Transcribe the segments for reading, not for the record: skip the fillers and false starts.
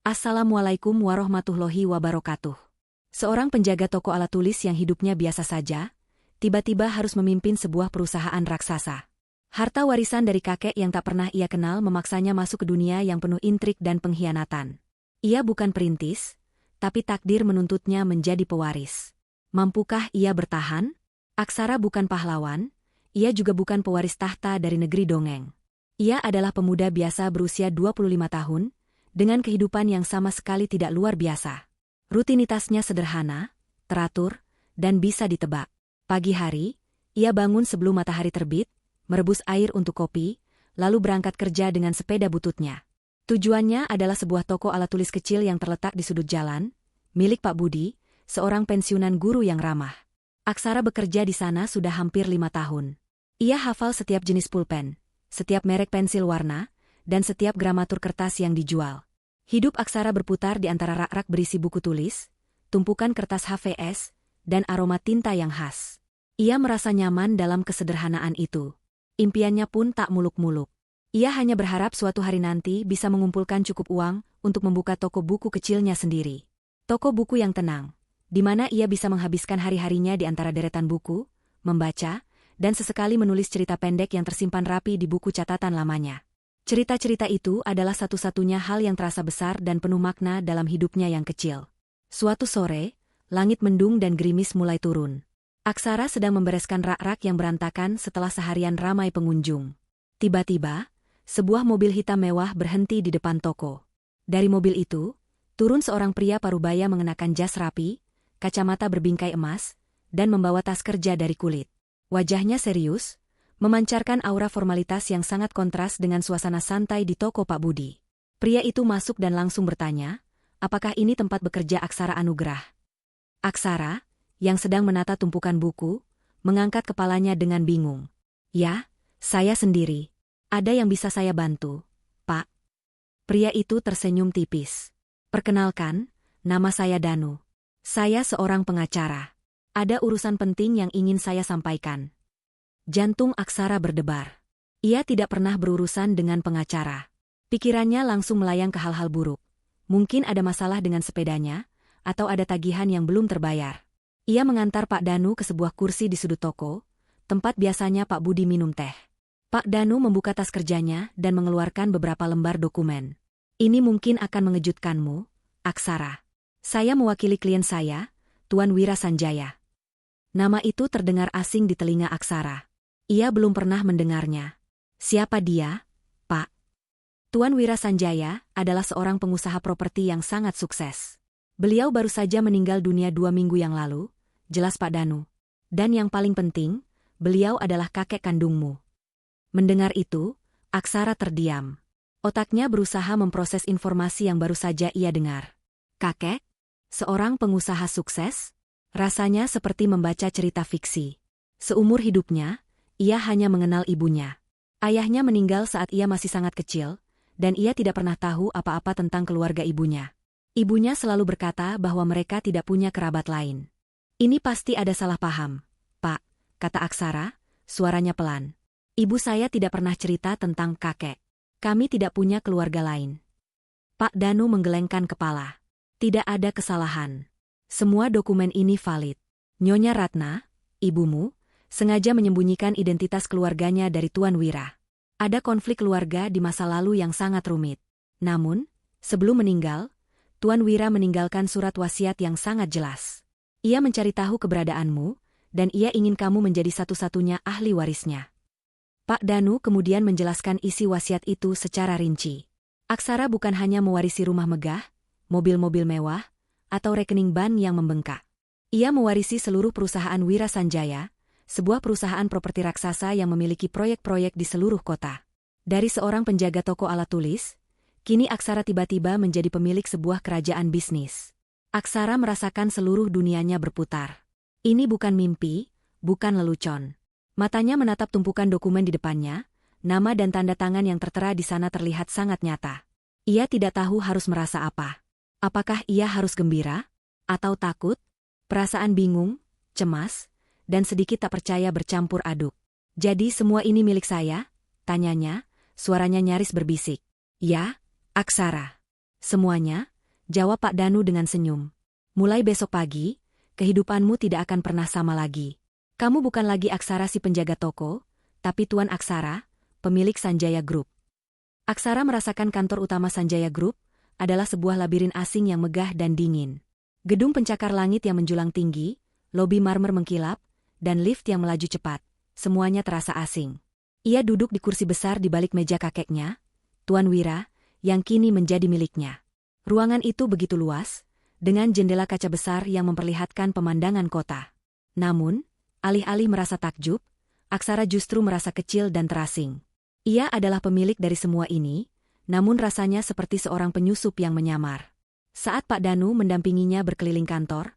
Assalamualaikum warahmatullahi wabarakatuh. Seorang penjaga toko alat tulis yang hidupnya biasa saja, tiba-tiba harus memimpin sebuah perusahaan raksasa. Harta warisan dari kakek yang tak pernah ia kenal memaksanya masuk ke dunia yang penuh intrik dan pengkhianatan. Ia bukan perintis, tapi takdir menuntutnya menjadi pewaris. Mampukah ia bertahan? Aksara bukan pahlawan, ia juga bukan pewaris tahta dari negeri dongeng. Ia adalah pemuda biasa berusia 25 tahun, dengan kehidupan yang sama sekali tidak luar biasa. Rutinitasnya sederhana, teratur, dan bisa ditebak. Pagi hari, ia bangun sebelum matahari terbit, merebus air untuk kopi, lalu berangkat kerja dengan sepeda bututnya. Tujuannya adalah sebuah toko alat tulis kecil yang terletak di sudut jalan, milik Pak Budi, seorang pensiunan guru yang ramah. Aksara bekerja di sana sudah hampir 5 tahun. Ia hafal setiap jenis pulpen, setiap merek pensil warna, dan setiap gramatur kertas yang dijual. Hidup Aksara berputar di antara rak-rak berisi buku tulis, tumpukan kertas HVS, dan aroma tinta yang khas. Ia merasa nyaman dalam kesederhanaan itu. Impiannya pun tak muluk-muluk. Ia hanya berharap suatu hari nanti bisa mengumpulkan cukup uang untuk membuka toko buku kecilnya sendiri. Toko buku yang tenang, di mana ia bisa menghabiskan hari-harinya di antara deretan buku, membaca, dan sesekali menulis cerita pendek yang tersimpan rapi di buku catatan lamanya. Cerita-cerita itu adalah satu-satunya hal yang terasa besar dan penuh makna dalam hidupnya yang kecil. Suatu sore, langit mendung dan gerimis mulai turun. Aksara sedang membereskan rak-rak yang berantakan setelah seharian ramai pengunjung. Tiba-tiba, sebuah mobil hitam mewah berhenti di depan toko. Dari mobil itu, turun seorang pria parubaya mengenakan jas rapi, kacamata berbingkai emas, dan membawa tas kerja dari kulit. Wajahnya serius, memancarkan aura formalitas yang sangat kontras dengan suasana santai di toko Pak Budi. Pria itu masuk dan langsung bertanya, apakah ini tempat bekerja Aksara Anugrah? Aksara, yang sedang menata tumpukan buku, mengangkat kepalanya dengan bingung. Ya, saya sendiri. Ada yang bisa saya bantu, Pak? Pria itu tersenyum tipis. Perkenalkan, nama saya Danu. Saya seorang pengacara. Ada urusan penting yang ingin saya sampaikan. Jantung Aksara berdebar. Ia tidak pernah berurusan dengan pengacara. Pikirannya langsung melayang ke hal-hal buruk. Mungkin ada masalah dengan sepedanya, atau ada tagihan yang belum terbayar. Ia mengantar Pak Danu ke sebuah kursi di sudut toko, tempat biasanya Pak Budi minum teh. Pak Danu membuka tas kerjanya dan mengeluarkan beberapa lembar dokumen. Ini mungkin akan mengejutkanmu, Aksara. Saya mewakili klien saya, Tuan Wira Sanjaya. Nama itu terdengar asing di telinga Aksara. Ia belum pernah mendengarnya. Siapa dia, Pak? Tuan Wira Sanjaya adalah seorang pengusaha properti yang sangat sukses. Beliau baru saja meninggal dunia 2 minggu yang lalu, jelas Pak Danu. Dan yang paling penting, beliau adalah kakek kandungmu. Mendengar itu, Aksara terdiam. Otaknya berusaha memproses informasi yang baru saja ia dengar. Kakek? Seorang pengusaha sukses? Rasanya seperti membaca cerita fiksi. Seumur hidupnya, ia hanya mengenal ibunya. Ayahnya meninggal saat ia masih sangat kecil, dan ia tidak pernah tahu apa-apa tentang keluarga ibunya. Ibunya selalu berkata bahwa mereka tidak punya kerabat lain. Ini pasti ada salah paham, Pak, kata Aksara, suaranya pelan. Ibu saya tidak pernah cerita tentang kakek. Kami tidak punya keluarga lain. Pak Danu menggelengkan kepala. Tidak ada kesalahan. Semua dokumen ini valid. Nyonya Ratna, ibumu, sengaja menyembunyikan identitas keluarganya dari Tuan Wira. Ada konflik keluarga di masa lalu yang sangat rumit. Namun, sebelum meninggal, Tuan Wira meninggalkan surat wasiat yang sangat jelas. Ia mencari tahu keberadaanmu, dan ia ingin kamu menjadi satu-satunya ahli warisnya. Pak Danu kemudian menjelaskan isi wasiat itu secara rinci. Aksara bukan hanya mewarisi rumah megah, mobil-mobil mewah, atau rekening bank yang membengkak. Ia mewarisi seluruh perusahaan Wira Sanjaya, sebuah perusahaan properti raksasa yang memiliki proyek-proyek di seluruh kota. Dari seorang penjaga toko alat tulis, kini Aksara tiba-tiba menjadi pemilik sebuah kerajaan bisnis. Aksara merasakan seluruh dunianya berputar. Ini bukan mimpi, bukan lelucon. Matanya menatap tumpukan dokumen di depannya, nama dan tanda tangan yang tertera di sana terlihat sangat nyata. Ia tidak tahu harus merasa apa. Apakah ia harus gembira? Atau takut? Perasaan bingung, cemas, dan sedikit tak percaya bercampur aduk. Jadi semua ini milik saya? Tanyanya, suaranya nyaris berbisik. Ya, Aksara. Semuanya, Jawab Pak Danu dengan senyum. Mulai besok pagi, kehidupanmu tidak akan pernah sama lagi. Kamu bukan lagi Aksara si penjaga toko, tapi Tuan Aksara, pemilik Sanjaya Group. Aksara merasakan kantor utama Sanjaya Group adalah sebuah labirin asing yang megah dan dingin. Gedung pencakar langit yang menjulang tinggi, lobi marmer mengkilap, dan lift yang melaju cepat, semuanya terasa asing. Ia duduk di kursi besar di balik meja kakeknya, Tuan Wira, yang kini menjadi miliknya. Ruangan itu begitu luas, dengan jendela kaca besar yang memperlihatkan pemandangan kota. Namun, alih-alih merasa takjub, Aksara justru merasa kecil dan terasing. Ia adalah pemilik dari semua ini, namun rasanya seperti seorang penyusup yang menyamar. Saat Pak Danu mendampinginya berkeliling kantor,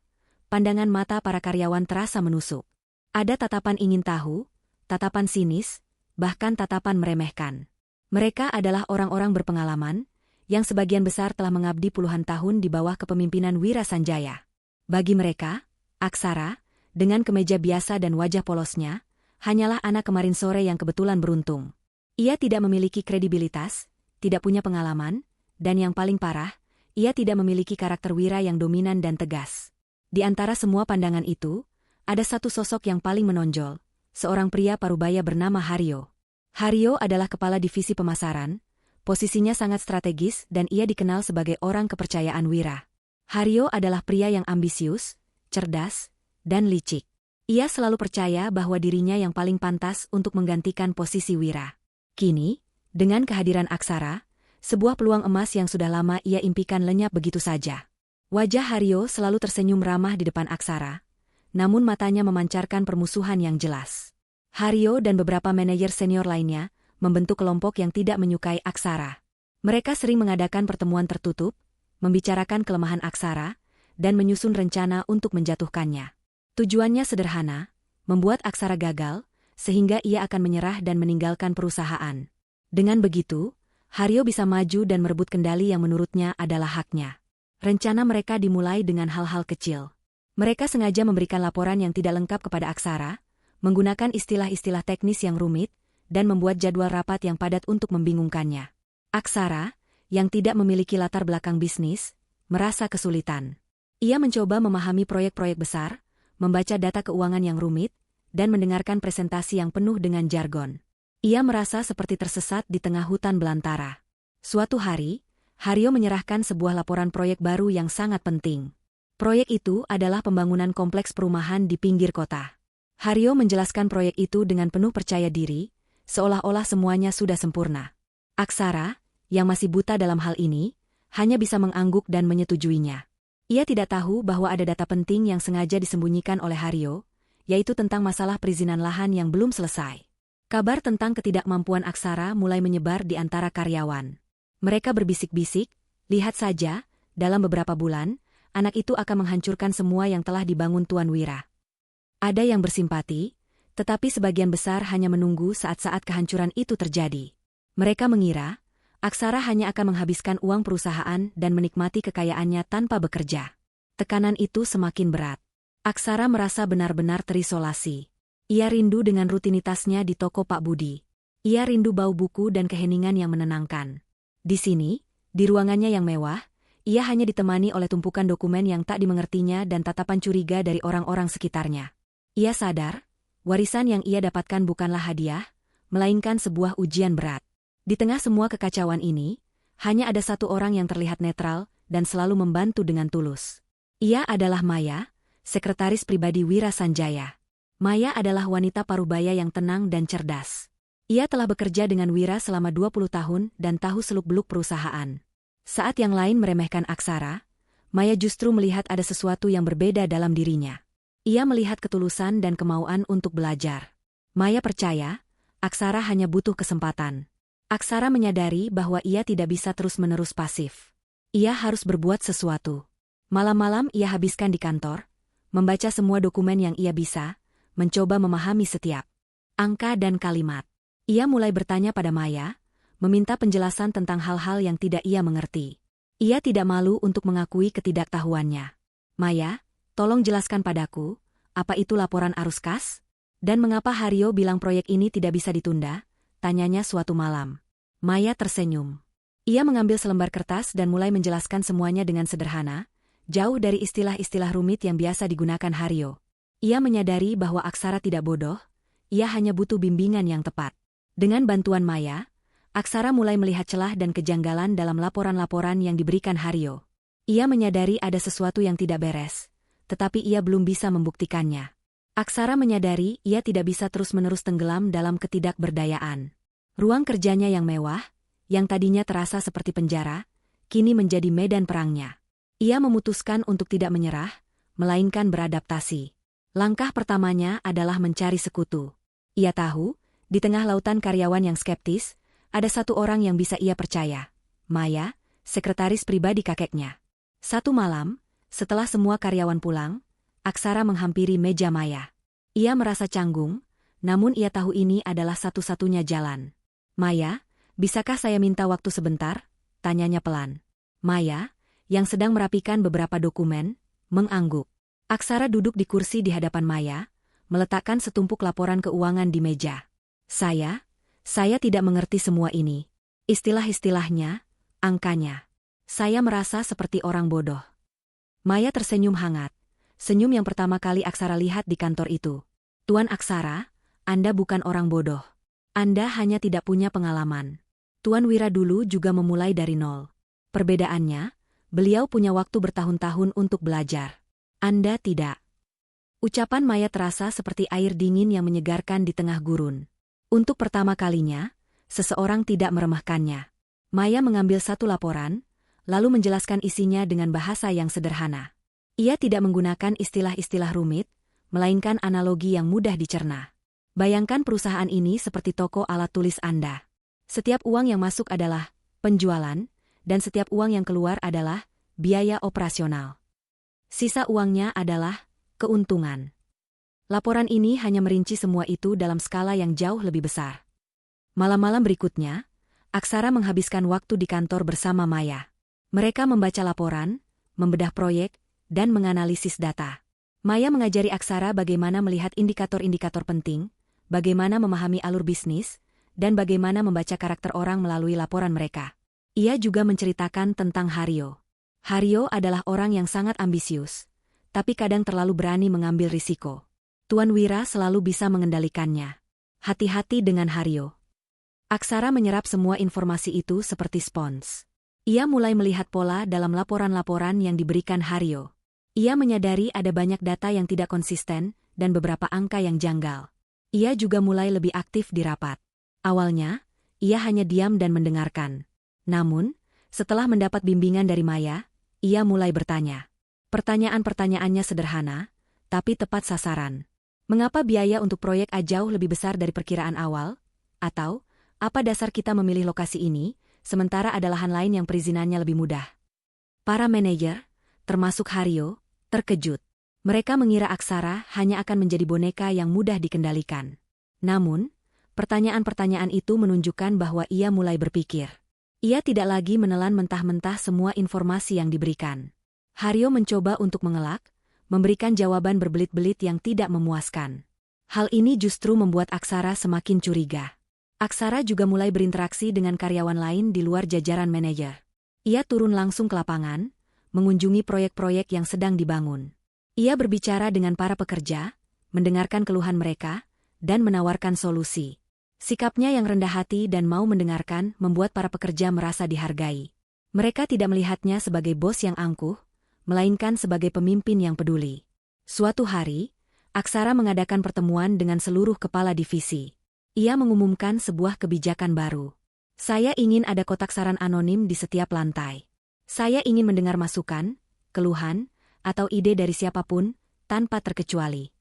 pandangan mata para karyawan terasa menusuk. Ada tatapan ingin tahu, tatapan sinis, bahkan tatapan meremehkan. Mereka adalah orang-orang berpengalaman, yang sebagian besar telah mengabdi puluhan tahun di bawah kepemimpinan Wira Sanjaya. Bagi mereka, Aksara, dengan kemeja biasa dan wajah polosnya, hanyalah anak kemarin sore yang kebetulan beruntung. Ia tidak memiliki kredibilitas, tidak punya pengalaman, dan yang paling parah, ia tidak memiliki karakter Wira yang dominan dan tegas. Di antara semua pandangan itu, ada satu sosok yang paling menonjol, seorang pria parubaya bernama Haryo. Haryo adalah kepala divisi pemasaran, posisinya sangat strategis dan ia dikenal sebagai orang kepercayaan Wira. Haryo adalah pria yang ambisius, cerdas, dan licik. Ia selalu percaya bahwa dirinya yang paling pantas untuk menggantikan posisi Wira. Kini, dengan kehadiran Aksara, sebuah peluang emas yang sudah lama ia impikan lenyap begitu saja. Wajah Haryo selalu tersenyum ramah di depan Aksara, namun matanya memancarkan permusuhan yang jelas. Haryo dan beberapa manajer senior lainnya membentuk kelompok yang tidak menyukai Aksara. Mereka sering mengadakan pertemuan tertutup, membicarakan kelemahan Aksara, dan menyusun rencana untuk menjatuhkannya. Tujuannya sederhana, membuat Aksara gagal, sehingga ia akan menyerah dan meninggalkan perusahaan. Dengan begitu, Haryo bisa maju dan merebut kendali yang menurutnya adalah haknya. Rencana mereka dimulai dengan hal-hal kecil. Mereka sengaja memberikan laporan yang tidak lengkap kepada Aksara, menggunakan istilah-istilah teknis yang rumit, dan membuat jadwal rapat yang padat untuk membingungkannya. Aksara, yang tidak memiliki latar belakang bisnis, merasa kesulitan. Ia mencoba memahami proyek-proyek besar, membaca data keuangan yang rumit, dan mendengarkan presentasi yang penuh dengan jargon. Ia merasa seperti tersesat di tengah hutan belantara. Suatu hari, Haryo menyerahkan sebuah laporan proyek baru yang sangat penting. Proyek itu adalah pembangunan kompleks perumahan di pinggir kota. Haryo menjelaskan proyek itu dengan penuh percaya diri, seolah-olah semuanya sudah sempurna. Aksara, yang masih buta dalam hal ini, hanya bisa mengangguk dan menyetujuinya. Ia tidak tahu bahwa ada data penting yang sengaja disembunyikan oleh Haryo, yaitu tentang masalah perizinan lahan yang belum selesai. Kabar tentang ketidakmampuan Aksara mulai menyebar di antara karyawan. Mereka berbisik-bisik, lihat saja, dalam beberapa bulan, anak itu akan menghancurkan semua yang telah dibangun Tuan Wira. Ada yang bersimpati, tetapi sebagian besar hanya menunggu saat-saat kehancuran itu terjadi. Mereka mengira, Aksara hanya akan menghabiskan uang perusahaan dan menikmati kekayaannya tanpa bekerja. Tekanan itu semakin berat. Aksara merasa benar-benar terisolasi. Ia rindu dengan rutinitasnya di toko Pak Budi. Ia rindu bau buku dan keheningan yang menenangkan. Di sini, di ruangannya yang mewah, ia hanya ditemani oleh tumpukan dokumen yang tak dimengertinya dan tatapan curiga dari orang-orang sekitarnya. Ia sadar, warisan yang ia dapatkan bukanlah hadiah, melainkan sebuah ujian berat. Di tengah semua kekacauan ini, hanya ada satu orang yang terlihat netral dan selalu membantu dengan tulus. Ia adalah Maya, sekretaris pribadi Wira Sanjaya. Maya adalah wanita parubaya yang tenang dan cerdas. Ia telah bekerja dengan Wira selama 20 tahun dan tahu seluk-beluk perusahaan. Saat yang lain meremehkan Aksara, Maya justru melihat ada sesuatu yang berbeda dalam dirinya. Ia melihat ketulusan dan kemauan untuk belajar. Maya percaya, Aksara hanya butuh kesempatan. Aksara menyadari bahwa ia tidak bisa terus-menerus pasif. Ia harus berbuat sesuatu. Malam-malam ia habiskan di kantor, membaca semua dokumen yang ia bisa, mencoba memahami setiap angka dan kalimat. Ia mulai bertanya pada Maya, meminta penjelasan tentang hal-hal yang tidak ia mengerti. Ia tidak malu untuk mengakui ketidaktahuannya. Maya, tolong jelaskan padaku, apa itu laporan arus kas? Dan mengapa Haryo bilang proyek ini tidak bisa ditunda? Tanyanya suatu malam. Maya tersenyum. Ia mengambil selembar kertas dan mulai menjelaskan semuanya dengan sederhana, jauh dari istilah-istilah rumit yang biasa digunakan Haryo. Ia menyadari bahwa Aksara tidak bodoh, ia hanya butuh bimbingan yang tepat. Dengan bantuan Maya, Aksara mulai melihat celah dan kejanggalan dalam laporan-laporan yang diberikan Haryo. Ia menyadari ada sesuatu yang tidak beres, tetapi ia belum bisa membuktikannya. Aksara menyadari ia tidak bisa terus-menerus tenggelam dalam ketidakberdayaan. Ruang kerjanya yang mewah, yang tadinya terasa seperti penjara, kini menjadi medan perangnya. Ia memutuskan untuk tidak menyerah, melainkan beradaptasi. Langkah pertamanya adalah mencari sekutu. Ia tahu, di tengah lautan karyawan yang skeptis, ada satu orang yang bisa ia percaya. Maya, sekretaris pribadi kakeknya. Satu malam, setelah semua karyawan pulang, Aksara menghampiri meja Maya. Ia merasa canggung, namun ia tahu ini adalah satu-satunya jalan. Maya, bisakah saya minta waktu sebentar? Tanyanya pelan. Maya, yang sedang merapikan beberapa dokumen, mengangguk. Aksara duduk di kursi di hadapan Maya, meletakkan setumpuk laporan keuangan di meja. Saya tidak mengerti semua ini. Istilah-istilahnya, angkanya. Saya merasa seperti orang bodoh. Maya tersenyum hangat. Senyum yang pertama kali Aksara lihat di kantor itu. Tuan Aksara, Anda bukan orang bodoh. Anda hanya tidak punya pengalaman. Tuan Wira dulu juga memulai dari nol. Perbedaannya, beliau punya waktu bertahun-tahun untuk belajar. Anda tidak. Ucapan Maya terasa seperti air dingin yang menyegarkan di tengah gurun. Untuk pertama kalinya, seseorang tidak meremehkannya. Maya mengambil satu laporan, lalu menjelaskan isinya dengan bahasa yang sederhana. Ia tidak menggunakan istilah-istilah rumit, melainkan analogi yang mudah dicerna. Bayangkan perusahaan ini seperti toko alat tulis Anda. Setiap uang yang masuk adalah penjualan, dan setiap uang yang keluar adalah biaya operasional. Sisa uangnya adalah keuntungan. Laporan ini hanya merinci semua itu dalam skala yang jauh lebih besar. Malam-malam berikutnya, Aksara menghabiskan waktu di kantor bersama Maya. Mereka membaca laporan, membedah proyek, dan menganalisis data. Maya mengajari Aksara bagaimana melihat indikator-indikator penting, bagaimana memahami alur bisnis, dan bagaimana membaca karakter orang melalui laporan mereka. Ia juga menceritakan tentang Haryo. Haryo adalah orang yang sangat ambisius, tapi kadang terlalu berani mengambil risiko. Tuan Wira selalu bisa mengendalikannya. Hati-hati dengan Haryo. Aksara menyerap semua informasi itu seperti spons. Ia mulai melihat pola dalam laporan-laporan yang diberikan Haryo. Ia menyadari ada banyak data yang tidak konsisten dan beberapa angka yang janggal. Ia juga mulai lebih aktif di rapat. Awalnya, ia hanya diam dan mendengarkan. Namun, setelah mendapat bimbingan dari Maya, ia mulai bertanya. Pertanyaan-pertanyaannya sederhana, tapi tepat sasaran. Mengapa biaya untuk proyek A jauh lebih besar dari perkiraan awal? Atau, apa dasar kita memilih lokasi ini, sementara ada lahan lain yang perizinannya lebih mudah? Para manajer, termasuk Haryo, terkejut. Mereka mengira Aksara hanya akan menjadi boneka yang mudah dikendalikan. Namun, pertanyaan-pertanyaan itu menunjukkan bahwa ia mulai berpikir. Ia tidak lagi menelan mentah-mentah semua informasi yang diberikan. Haryo mencoba untuk mengelak, memberikan jawaban berbelit-belit yang tidak memuaskan. Hal ini justru membuat Aksara semakin curiga. Aksara juga mulai berinteraksi dengan karyawan lain di luar jajaran manajer. Ia turun langsung ke lapangan, mengunjungi proyek-proyek yang sedang dibangun. Ia berbicara dengan para pekerja, mendengarkan keluhan mereka, dan menawarkan solusi. Sikapnya yang rendah hati dan mau mendengarkan membuat para pekerja merasa dihargai. Mereka tidak melihatnya sebagai bos yang angkuh, melainkan sebagai pemimpin yang peduli. Suatu hari, Aksara mengadakan pertemuan dengan seluruh kepala divisi. Ia mengumumkan sebuah kebijakan baru. Saya ingin ada kotak saran anonim di setiap lantai. Saya ingin mendengar masukan, keluhan, atau ide dari siapapun, tanpa terkecuali.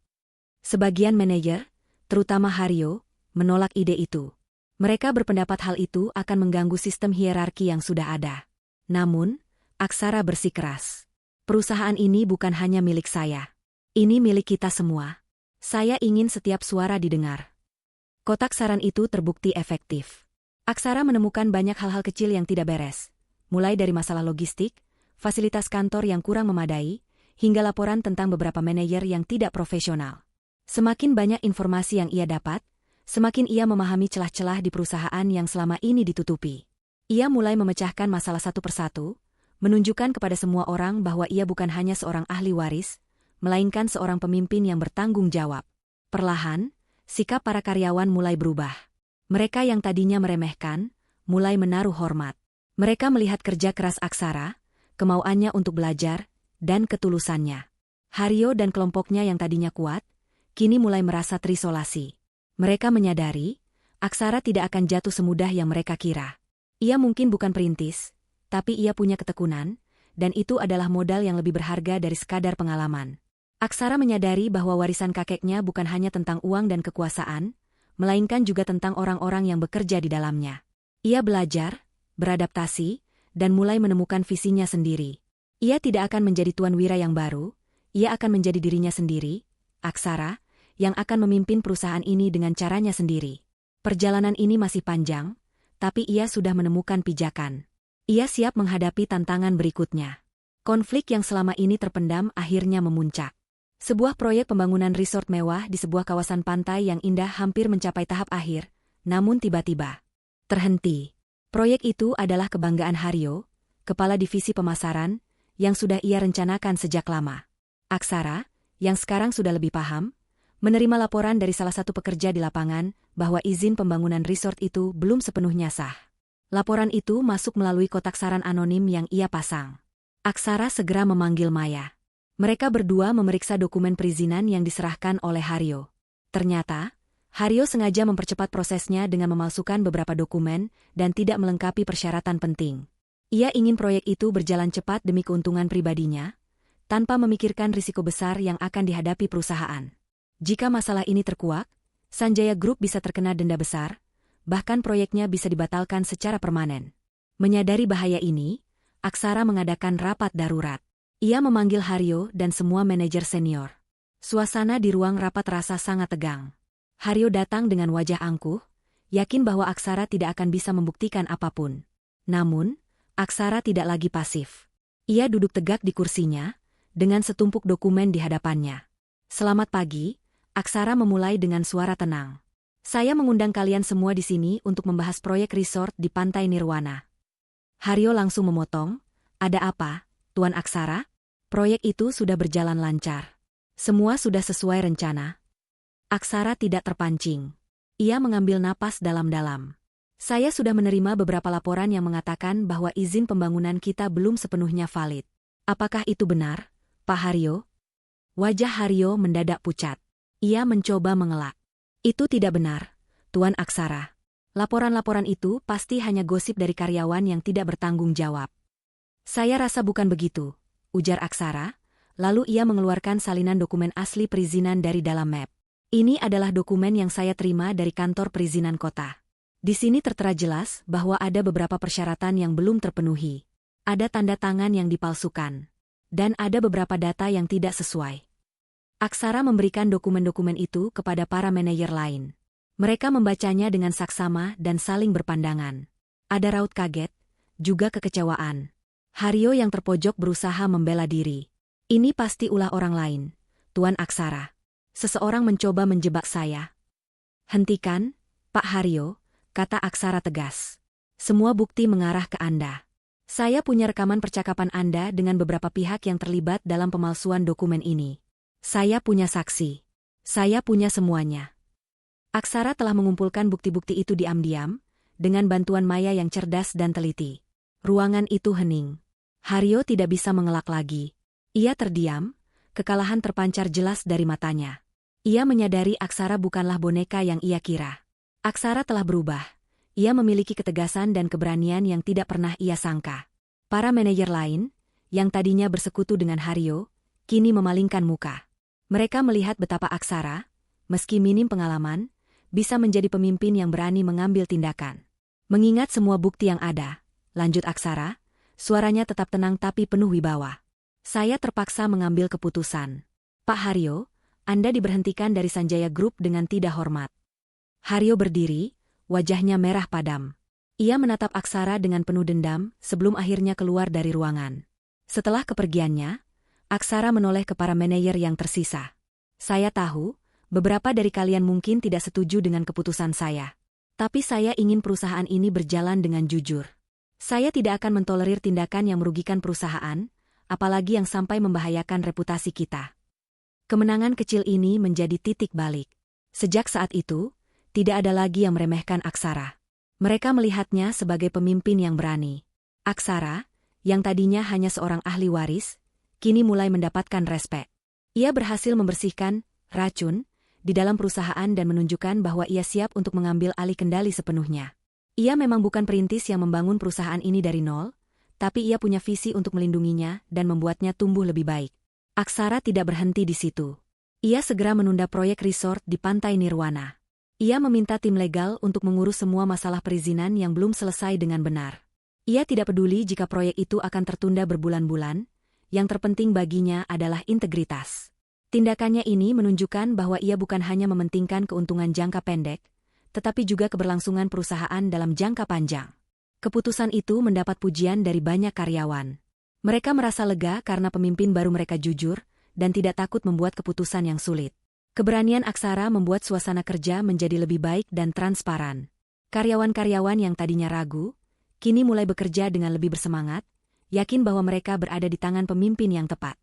Sebagian manajer, terutama Haryo, menolak ide itu. Mereka berpendapat hal itu akan mengganggu sistem hierarki yang sudah ada. Namun, Aksara bersikeras. Perusahaan ini bukan hanya milik saya. Ini milik kita semua. Saya ingin setiap suara didengar. Kotak saran itu terbukti efektif. Aksara menemukan banyak hal-hal kecil yang tidak beres, mulai dari masalah logistik, fasilitas kantor yang kurang memadai, hingga laporan tentang beberapa manajer yang tidak profesional. Semakin banyak informasi yang ia dapat, semakin ia memahami celah-celah di perusahaan yang selama ini ditutupi. Ia mulai memecahkan masalah satu persatu, menunjukkan kepada semua orang bahwa ia bukan hanya seorang ahli waris, melainkan seorang pemimpin yang bertanggung jawab. Perlahan, sikap para karyawan mulai berubah. Mereka yang tadinya meremehkan, mulai menaruh hormat. Mereka melihat kerja keras Aksara, kemauannya untuk belajar, dan ketulusannya. Haryo dan kelompoknya yang tadinya kuat, kini mulai merasa terisolasi. Mereka menyadari, Aksara tidak akan jatuh semudah yang mereka kira. Ia mungkin bukan perintis, tapi ia punya ketekunan, dan itu adalah modal yang lebih berharga dari sekadar pengalaman. Aksara menyadari bahwa warisan kakeknya bukan hanya tentang uang dan kekuasaan, melainkan juga tentang orang-orang yang bekerja di dalamnya. Ia belajar, beradaptasi, dan mulai menemukan visinya sendiri. Ia tidak akan menjadi tuan wira yang baru, ia akan menjadi dirinya sendiri, Aksara, yang akan memimpin perusahaan ini dengan caranya sendiri. Perjalanan ini masih panjang, tapi ia sudah menemukan pijakan. Ia siap menghadapi tantangan berikutnya. Konflik yang selama ini terpendam akhirnya memuncak. Sebuah proyek pembangunan resort mewah di sebuah kawasan pantai yang indah hampir mencapai tahap akhir, namun tiba-tiba terhenti. Proyek itu adalah kebanggaan Haryo, kepala divisi pemasaran, yang sudah ia rencanakan sejak lama. Aksara, yang sekarang sudah lebih paham, menerima laporan dari salah satu pekerja di lapangan bahwa izin pembangunan resort itu belum sepenuhnya sah. Laporan itu masuk melalui kotak saran anonim yang ia pasang. Aksara segera memanggil Maya. Mereka berdua memeriksa dokumen perizinan yang diserahkan oleh Haryo. Ternyata, Haryo sengaja mempercepat prosesnya dengan memalsukan beberapa dokumen dan tidak melengkapi persyaratan penting. Ia ingin proyek itu berjalan cepat demi keuntungan pribadinya, tanpa memikirkan risiko besar yang akan dihadapi perusahaan. Jika masalah ini terkuak, Sanjaya Group bisa terkena denda besar, bahkan proyeknya bisa dibatalkan secara permanen. Menyadari bahaya ini, Aksara mengadakan rapat darurat. Ia memanggil Haryo dan semua manajer senior. Suasana di ruang rapat terasa sangat tegang. Haryo datang dengan wajah angkuh, yakin bahwa Aksara tidak akan bisa membuktikan apapun. Namun, Aksara tidak lagi pasif. Ia duduk tegak di kursinya, dengan setumpuk dokumen di hadapannya. "Selamat pagi," Aksara memulai dengan suara tenang. "Saya mengundang kalian semua di sini untuk membahas proyek resort di Pantai Nirwana." Haryo langsung memotong, "Ada apa, Tuan Aksara?" "Proyek itu sudah berjalan lancar. Semua sudah sesuai rencana." Aksara tidak terpancing. Ia mengambil napas dalam-dalam. "Saya sudah menerima beberapa laporan yang mengatakan bahwa izin pembangunan kita belum sepenuhnya valid. Apakah itu benar, Pak Haryo?" Wajah Haryo mendadak pucat. Ia mencoba mengelak. "Itu tidak benar, Tuan Aksara. Laporan-laporan itu pasti hanya gosip dari karyawan yang tidak bertanggung jawab." "Saya rasa bukan begitu," ujar Aksara, lalu ia mengeluarkan salinan dokumen asli perizinan dari dalam map. "Ini adalah dokumen yang saya terima dari kantor perizinan kota. Di sini tertera jelas bahwa ada beberapa persyaratan yang belum terpenuhi. Ada tanda tangan yang dipalsukan. Dan ada beberapa data yang tidak sesuai." Aksara memberikan dokumen-dokumen itu kepada para manajer lain. Mereka membacanya dengan saksama dan saling berpandangan. Ada raut kaget, juga kekecewaan. Haryo yang terpojok berusaha membela diri. "Ini pasti ulah orang lain, Tuan Aksara. Seseorang mencoba menjebak saya." "Hentikan, Pak Haryo," kata Aksara tegas. "Semua bukti mengarah ke Anda. Saya punya rekaman percakapan Anda dengan beberapa pihak yang terlibat dalam pemalsuan dokumen ini. Saya punya saksi. Saya punya semuanya." Aksara telah mengumpulkan bukti-bukti itu diam-diam, dengan bantuan Maya yang cerdas dan teliti. Ruangan itu hening. Haryo tidak bisa mengelak lagi. Ia terdiam, kekalahan terpancar jelas dari matanya. Ia menyadari Aksara bukanlah boneka yang ia kira. Aksara telah berubah. Ia memiliki ketegasan dan keberanian yang tidak pernah ia sangka. Para manajer lain, yang tadinya bersekutu dengan Haryo, kini memalingkan muka. Mereka melihat betapa Aksara, meski minim pengalaman, bisa menjadi pemimpin yang berani mengambil tindakan. "Mengingat semua bukti yang ada," lanjut Aksara, suaranya tetap tenang tapi penuh wibawa. "Saya terpaksa mengambil keputusan. Pak Haryo, Anda diberhentikan dari Sanjaya Group dengan tidak hormat." Haryo berdiri, wajahnya merah padam. Ia menatap Aksara dengan penuh dendam sebelum akhirnya keluar dari ruangan. Setelah kepergiannya, Aksara menoleh ke para manajer yang tersisa. "Saya tahu, beberapa dari kalian mungkin tidak setuju dengan keputusan saya. Tapi saya ingin perusahaan ini berjalan dengan jujur. Saya tidak akan mentolerir tindakan yang merugikan perusahaan, apalagi yang sampai membahayakan reputasi kita. Kemenangan kecil ini menjadi titik balik. Sejak saat itu, tidak ada lagi yang meremehkan Aksara. Mereka melihatnya sebagai pemimpin yang berani. Aksara, yang tadinya hanya seorang ahli waris, kini mulai mendapatkan respek. Ia berhasil membersihkan racun di dalam perusahaan dan menunjukkan bahwa ia siap untuk mengambil alih kendali sepenuhnya. Ia memang bukan perintis yang membangun perusahaan ini dari nol, tapi ia punya visi untuk melindunginya dan membuatnya tumbuh lebih baik. Aksara tidak berhenti di situ. Ia segera menunda proyek resort di Pantai Nirwana. Ia meminta tim legal untuk mengurus semua masalah perizinan yang belum selesai dengan benar. Ia tidak peduli jika proyek itu akan tertunda berbulan-bulan, yang terpenting baginya adalah integritas. Tindakannya ini menunjukkan bahwa ia bukan hanya mementingkan keuntungan jangka pendek, tetapi juga keberlangsungan perusahaan dalam jangka panjang. Keputusan itu mendapat pujian dari banyak karyawan. Mereka merasa lega karena pemimpin baru mereka jujur dan tidak takut membuat keputusan yang sulit. Keberanian Aksara membuat suasana kerja menjadi lebih baik dan transparan. Karyawan-karyawan yang tadinya ragu, kini mulai bekerja dengan lebih bersemangat, yakin bahwa mereka berada di tangan pemimpin yang tepat.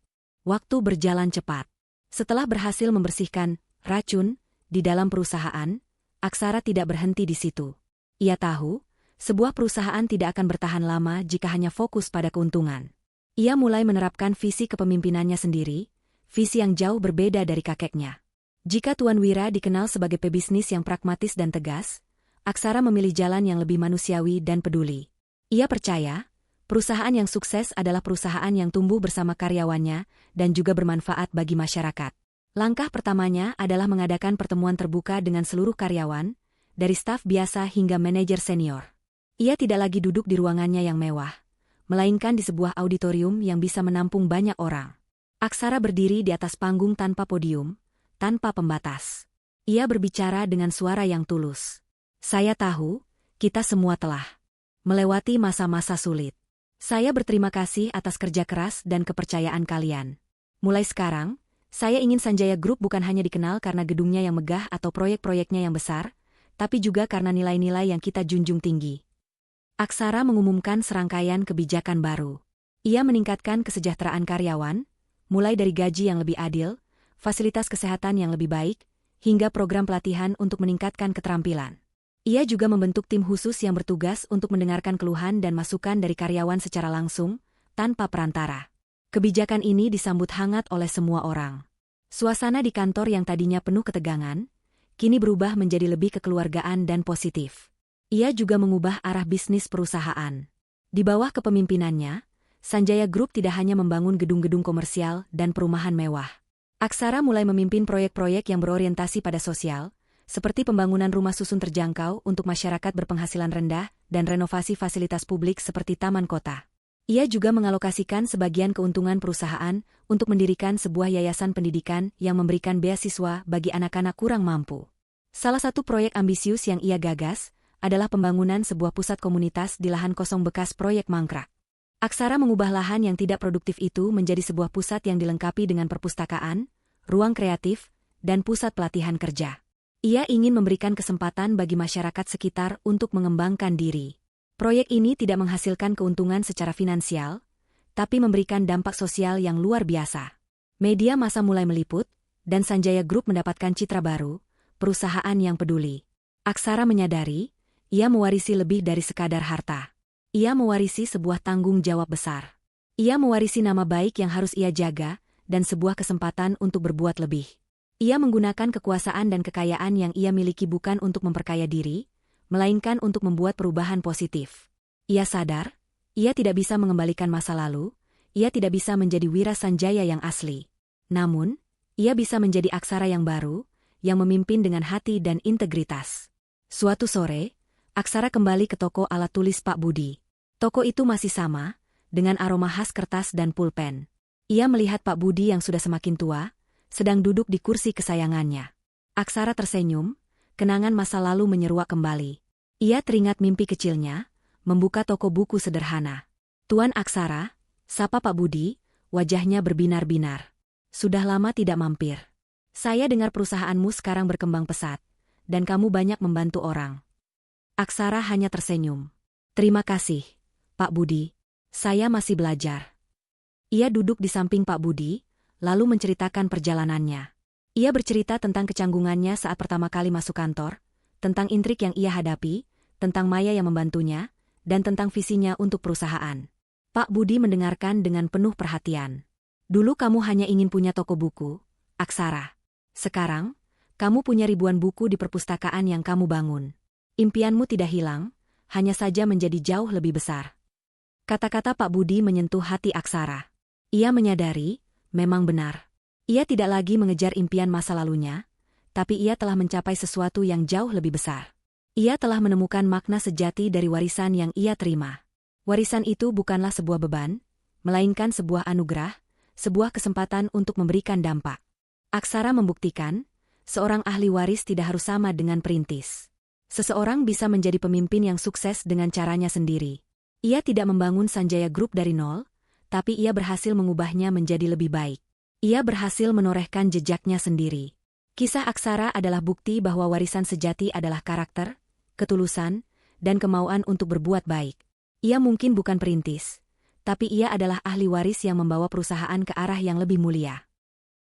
Waktu berjalan cepat. Setelah berhasil membersihkan racun di dalam perusahaan, Aksara tidak berhenti di situ. Ia tahu, sebuah perusahaan tidak akan bertahan lama jika hanya fokus pada keuntungan. Ia mulai menerapkan visi kepemimpinannya sendiri, visi yang jauh berbeda dari kakeknya. Jika Tuan Wira dikenal sebagai pebisnis yang pragmatis dan tegas, Aksara memilih jalan yang lebih manusiawi dan peduli. Ia percaya, perusahaan yang sukses adalah perusahaan yang tumbuh bersama karyawannya dan juga bermanfaat bagi masyarakat. Langkah pertamanya adalah mengadakan pertemuan terbuka dengan seluruh karyawan, dari staf biasa hingga manajer senior. Ia tidak lagi duduk di ruangannya yang mewah, melainkan di sebuah auditorium yang bisa menampung banyak orang. Aksara berdiri di atas panggung tanpa podium, tanpa pembatas. Ia berbicara dengan suara yang tulus. Saya tahu, kita semua telah melewati masa-masa sulit. Saya berterima kasih atas kerja keras dan kepercayaan kalian. Mulai sekarang, saya ingin Sanjaya Group bukan hanya dikenal karena gedungnya yang megah atau proyek-proyeknya yang besar, tapi juga karena nilai-nilai yang kita junjung tinggi. Aksara mengumumkan serangkaian kebijakan baru. Ia meningkatkan kesejahteraan karyawan, mulai dari gaji yang lebih adil, fasilitas kesehatan yang lebih baik, hingga program pelatihan untuk meningkatkan keterampilan. Ia juga membentuk tim khusus yang bertugas untuk mendengarkan keluhan dan masukan dari karyawan secara langsung, tanpa perantara. Kebijakan ini disambut hangat oleh semua orang. Suasana di kantor yang tadinya penuh ketegangan, kini berubah menjadi lebih kekeluargaan dan positif. Ia juga mengubah arah bisnis perusahaan. Di bawah kepemimpinannya, Sanjaya Group tidak hanya membangun gedung-gedung komersial dan perumahan mewah. Aksara mulai memimpin proyek-proyek yang berorientasi pada sosial, seperti pembangunan rumah susun terjangkau untuk masyarakat berpenghasilan rendah dan renovasi fasilitas publik seperti taman kota. Ia juga mengalokasikan sebagian keuntungan perusahaan untuk mendirikan sebuah yayasan pendidikan yang memberikan beasiswa bagi anak-anak kurang mampu. Salah satu proyek ambisius yang ia gagas adalah pembangunan sebuah pusat komunitas di lahan kosong bekas proyek mangkrak. Aksara mengubah lahan yang tidak produktif itu menjadi sebuah pusat yang dilengkapi dengan perpustakaan, ruang kreatif, dan pusat pelatihan kerja. Ia ingin memberikan kesempatan bagi masyarakat sekitar untuk mengembangkan diri. Proyek ini tidak menghasilkan keuntungan secara finansial, tapi memberikan dampak sosial yang luar biasa. Media massa mulai meliput, dan Sanjaya Group mendapatkan citra baru, perusahaan yang peduli. Aksara menyadari, ia mewarisi lebih dari sekadar harta. Ia mewarisi sebuah tanggung jawab besar. Ia mewarisi nama baik yang harus ia jaga, dan sebuah kesempatan untuk berbuat lebih. Ia menggunakan kekuasaan dan kekayaan yang ia miliki bukan untuk memperkaya diri, melainkan untuk membuat perubahan positif. Ia sadar, ia tidak bisa mengembalikan masa lalu, ia tidak bisa menjadi Wira Sanjaya yang asli. Namun, ia bisa menjadi Aksara yang baru, yang memimpin dengan hati dan integritas. Suatu sore, Aksara kembali ke toko alat tulis Pak Budi. Toko itu masih sama, dengan aroma khas kertas dan pulpen. Ia melihat Pak Budi yang sudah semakin tua, sedang duduk di kursi kesayangannya. Aksara tersenyum, kenangan masa lalu menyeruak kembali. Ia teringat mimpi kecilnya, membuka toko buku sederhana. Tuan Aksara, sapa Pak Budi, wajahnya berbinar-binar. Sudah lama tidak mampir. Saya dengar perusahaanmu sekarang berkembang pesat, dan kamu banyak membantu orang. Aksara hanya tersenyum. Terima kasih, Pak Budi, saya masih belajar. Ia duduk di samping Pak Budi, lalu menceritakan perjalanannya. Ia bercerita tentang kecanggungannya saat pertama kali masuk kantor, tentang intrik yang ia hadapi, tentang Maya yang membantunya, dan tentang visinya untuk perusahaan. Pak Budi mendengarkan dengan penuh perhatian. Dulu kamu hanya ingin punya toko buku, Aksara. Sekarang, kamu punya ribuan buku di perpustakaan yang kamu bangun. Impianmu tidak hilang, hanya saja menjadi jauh lebih besar. Kata-kata Pak Budi menyentuh hati Aksara. Ia menyadari, memang benar. Ia tidak lagi mengejar impian masa lalunya, tapi ia telah mencapai sesuatu yang jauh lebih besar. Ia telah menemukan makna sejati dari warisan yang ia terima. Warisan itu bukanlah sebuah beban, melainkan sebuah anugerah, sebuah kesempatan untuk memberikan dampak. Aksara membuktikan, seorang ahli waris tidak harus sama dengan perintis. Seseorang bisa menjadi pemimpin yang sukses dengan caranya sendiri. Ia tidak membangun Sanjaya Group dari nol, tapi ia berhasil mengubahnya menjadi lebih baik. Ia berhasil menorehkan jejaknya sendiri. Kisah Aksara adalah bukti bahwa warisan sejati adalah karakter, ketulusan, dan kemauan untuk berbuat baik. Ia mungkin bukan perintis, tapi ia adalah ahli waris yang membawa perusahaan ke arah yang lebih mulia.